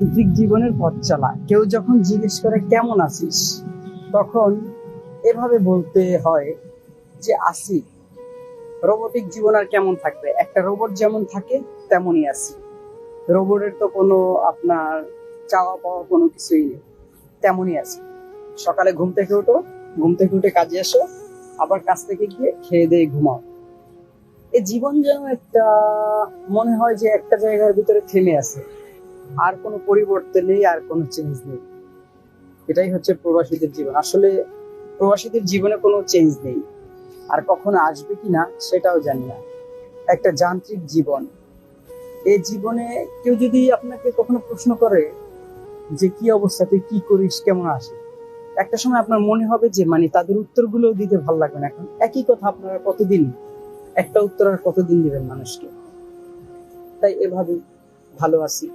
যান্ত্রিক জীবনের পথ চলা। কেউ যখন জিজ্ঞেস করে কেমন আছিস, তখন এভাবে বলতে হয় যে আছি। রোবটিক জীবন আর কেমন থাকবে? একটা রোবট যেমন থাকে তেমনই আছি। রোবটের তো কোনো আপনার চাওয়া পাওয়া কোনো কিছুই নেই, তেমনই আছে। সকালে ঘুম থেকে উঠো, ঘুম থেকে উঠে কাজে আসো, আবার কাজ থেকে গিয়ে খেয়ে দিয়ে ঘুমাও। এই জীবন যেন একটা, মনে হয় যে একটা জায়গার ভিতরে থেমে আছে, আর কোনো পরিবর্তন নেই, আর কোনো চেঞ্জ নেই। এটাই হচ্ছে প্রবাসীদের জীবন। আসলে প্রবাসীদের জীবনে কোনো চেঞ্জ নেই, আর কখনো আসবে কিনা সেটাও জানি না। একটা যান্ত্রিক জীবন। এই জীবনে কেউ যদি আপনাকে কখনো প্রশ্ন করে যে কি অবস্থা, তুই কি করিস, কেমন আছিস, একটা সময় আপনার মনে হবে যে মানে তাদের উত্তরগুলো দিতে ভালো লাগবে না। এখন একই কথা আপনারা কতদিন, একটা উত্তর আর কতদিন দিবেন মানুষকে? তাই এভাবে ভালো আছি।